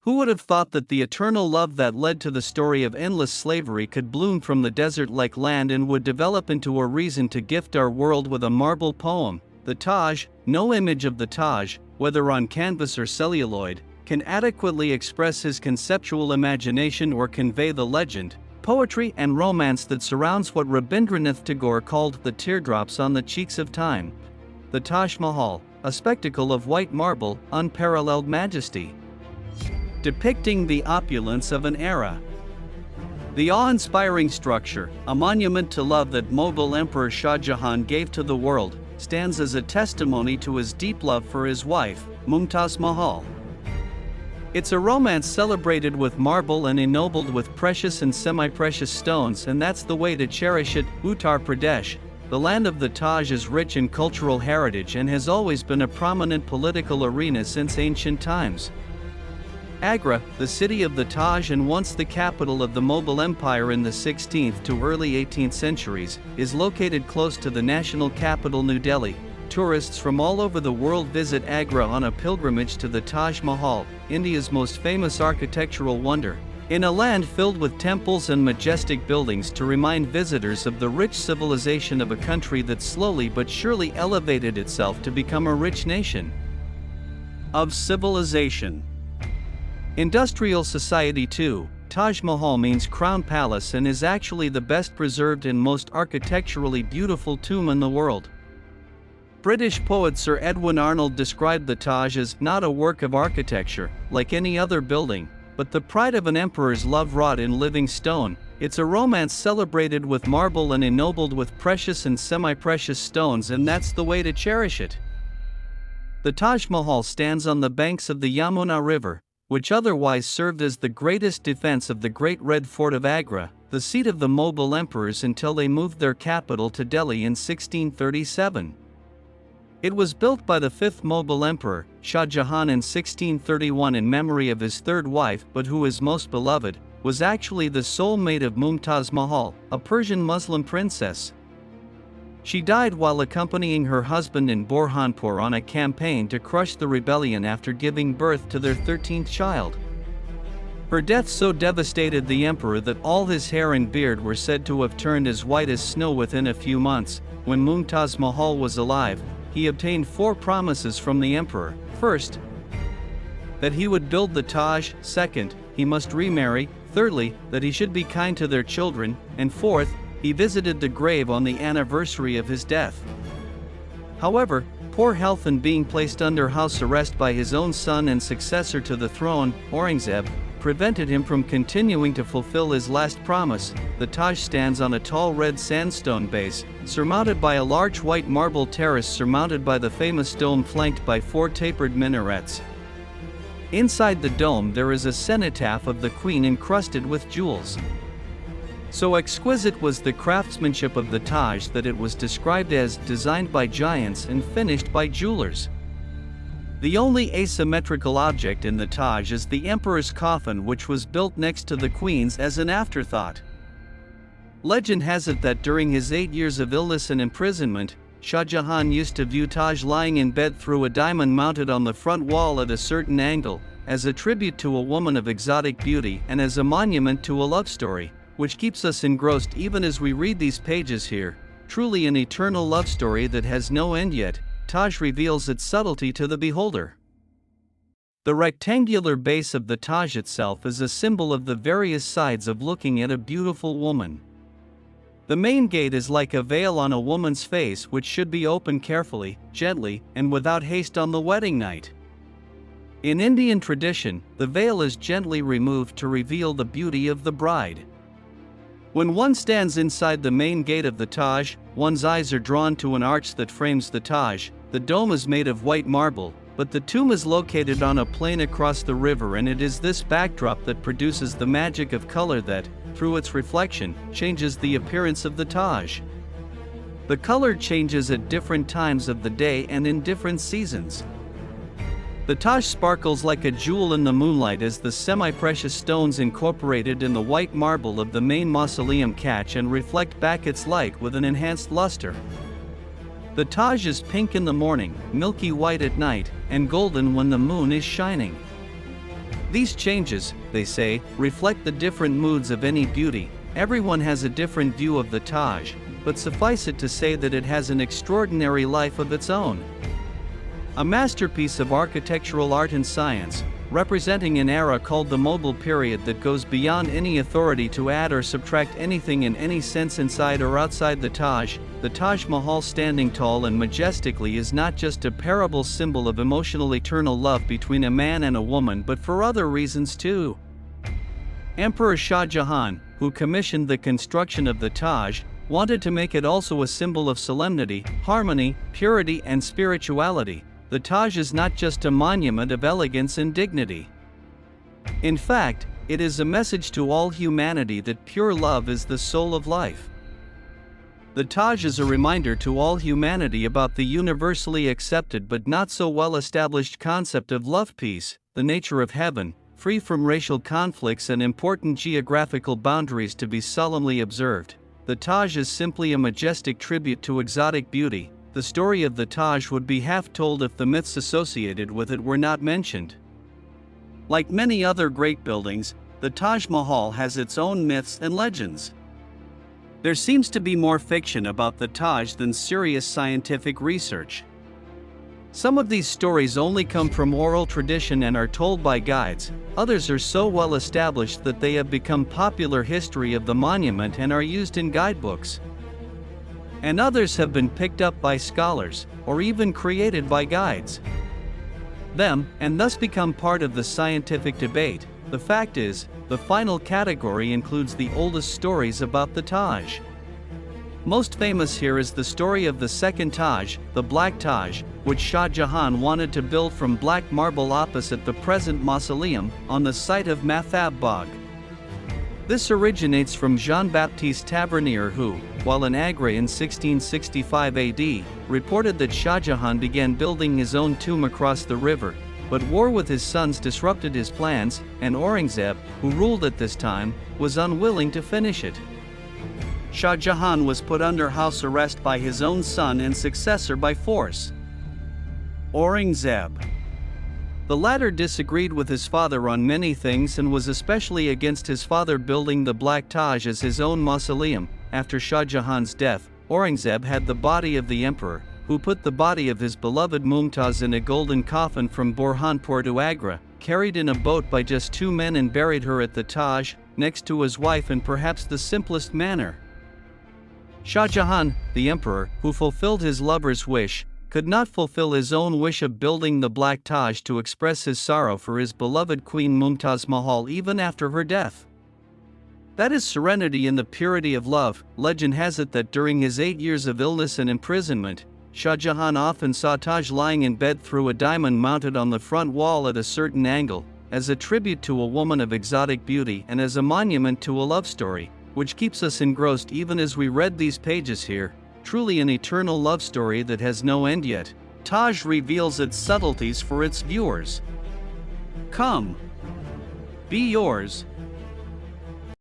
Who would have thought that the eternal love that led to the story of endless slavery could bloom from the desert-like land and would develop into a reason to gift our world with a marble poem? The Taj, no image of the Taj, whether on canvas or celluloid, can adequately express his conceptual imagination or convey the legend, poetry and romance that surrounds what Rabindranath Tagore called the teardrops on the cheeks of time. The Taj Mahal, a spectacle of white marble, unparalleled majesty, depicting the opulence of an era. The awe-inspiring structure, a monument to love that Mughal Emperor Shah Jahan gave to the world, stands as a testimony to his deep love for his wife, Mumtaz Mahal. It's a romance celebrated with marble and ennobled with precious and semi-precious stones, and that's the way to cherish it. Uttar Pradesh, the land of the Taj, is rich in cultural heritage and has always been a prominent political arena since ancient times. Agra, the city of the Taj and once the capital of the Mughal Empire in the 16th to early 18th centuries, is located close to the national capital New Delhi. Tourists from all over the world visit Agra on a pilgrimage to the Taj Mahal, India's most famous architectural wonder. In a land filled with temples and majestic buildings to remind visitors of the rich civilization of a country that slowly but surely elevated itself to become a rich nation of civilization. Industrial society too. Taj Mahal means crown palace and is actually the best preserved and most architecturally beautiful tomb in the world. British poet Sir Edwin Arnold described the Taj as not a work of architecture, like any other building, but the pride of an emperor's love wrought in living stone. It's a romance celebrated with marble and ennobled with precious and semi-precious stones, and that's the way to cherish it. The Taj Mahal stands on the banks of the Yamuna River, which otherwise served as the greatest defense of the Great Red Fort of Agra, the seat of the Mughal emperors until they moved their capital to Delhi in 1637. It was built by the fifth Mughal emperor, Shah Jahan, in 1631 in memory of his third wife, but who is most beloved, was actually the sole mate of Mumtaz Mahal, a Persian Muslim princess. She died while accompanying her husband in Burhanpur on a campaign to crush the rebellion after giving birth to their 13th child. Her death so devastated the emperor that all his hair and beard were said to have turned as white as snow within a few months. When Mumtaz Mahal was alive, he obtained 4 promises from the emperor. First, that he would build the Taj. Second, he must remarry. Thirdly, that he should be kind to their children. And fourth, he visited the grave on the anniversary of his death. However, poor health and being placed under house arrest by his own son and successor to the throne, Aurangzeb, prevented him from continuing to fulfill his last promise. The Taj stands on a tall red sandstone base, surmounted by a large white marble terrace surmounted by the famous dome flanked by 4 tapered minarets. Inside the dome there is a cenotaph of the queen encrusted with jewels. So exquisite was the craftsmanship of the Taj that it was described as designed by giants and finished by jewelers. The only asymmetrical object in the Taj is the emperor's coffin, which was built next to the queen's as an afterthought. Legend has it that during his 8 years of illness and imprisonment, Shah Jahan used to view Taj lying in bed through a diamond mounted on the front wall at a certain angle, as a tribute to a woman of exotic beauty and as a monument to a love story, which keeps us engrossed even as we read these pages here. Truly an eternal love story that has no end, yet Taj reveals its subtlety to the beholder. The rectangular base of the Taj itself is a symbol of the various sides of looking at a beautiful woman. The main gate is like a veil on a woman's face, which should be opened carefully, gently, and without haste on the wedding night. In Indian tradition, the veil is gently removed to reveal the beauty of the bride. When one stands inside the main gate of the Taj, one's eyes are drawn to an arch that frames the Taj. The dome is made of white marble, but the tomb is located on a plain across the river, and it is this backdrop that produces the magic of color that, through its reflection, changes the appearance of the Taj. The color changes at different times of the day and in different seasons. The Taj sparkles like a jewel in the moonlight as the semi-precious stones incorporated in the white marble of the main mausoleum catch and reflect back its light with an enhanced luster. The Taj is pink in the morning, milky white at night, and golden when the moon is shining. These changes, they say, reflect the different moods of any beauty. Everyone has a different view of the Taj, but suffice it to say that it has an extraordinary life of its own. A masterpiece of architectural art and science, representing an era called the Mughal period that goes beyond any authority to add or subtract anything in any sense inside or outside the Taj Mahal standing tall and majestically is not just a parable symbol of emotional eternal love between a man and a woman but for other reasons too. Emperor Shah Jahan, who commissioned the construction of the Taj, wanted to make it also a symbol of solemnity, harmony, purity and spirituality. The Taj is not just a monument of elegance and dignity. In fact, it is a message to all humanity that pure love is the soul of life. The Taj is a reminder to all humanity about the universally accepted but not so well established concept of love, peace, the nature of heaven, free from racial conflicts and important geographical boundaries to be solemnly observed. The Taj is simply a majestic tribute to exotic beauty. The story of the Taj would be half told if the myths associated with it were not mentioned. Like many other great buildings, the Taj Mahal has its own myths and legends. There seems to be more fiction about the Taj than serious scientific research. Some of these stories only come from oral tradition and are told by guides, others are so well established that they have become popular history of the monument and are used in guidebooks. And others have been picked up by scholars, or even created by guides. And thus become part of the scientific debate. The fact is, the final category includes the oldest stories about the Taj. Most famous here is the story of the second Taj, the Black Taj, which Shah Jahan wanted to build from black marble opposite the present mausoleum, on the site of Mathab Bagh. This originates from Jean-Baptiste Tavernier who, while in Agra in 1665 AD, reported that Shah Jahan began building his own tomb across the river, but war with his sons disrupted his plans, and Aurangzeb, who ruled at this time, was unwilling to finish it. Shah Jahan was put under house arrest by his own son and successor by force, Aurangzeb. The latter disagreed with his father on many things and was especially against his father building the Black Taj as his own mausoleum. After Shah Jahan's death, Aurangzeb had the body of the emperor, who put the body of his beloved Mumtaz in a golden coffin from Burhanpur to Agra, carried in a boat by just 2 men and buried her at the Taj, next to his wife in perhaps the simplest manner. Shah Jahan, the emperor, who fulfilled his lover's wish, could not fulfill his own wish of building the Black Taj to express his sorrow for his beloved Queen Mumtaz Mahal even after her death. That is serenity in the purity of love. Legend has it that during his 8 years of illness and imprisonment, Shah Jahan often saw Taj lying in bed through a diamond mounted on the front wall at a certain angle, as a tribute to a woman of exotic beauty and as a monument to a love story, which keeps us engrossed even as we read these pages here. Truly an eternal love story that has no end yet. Taj reveals its subtleties for its viewers. Come, be yours.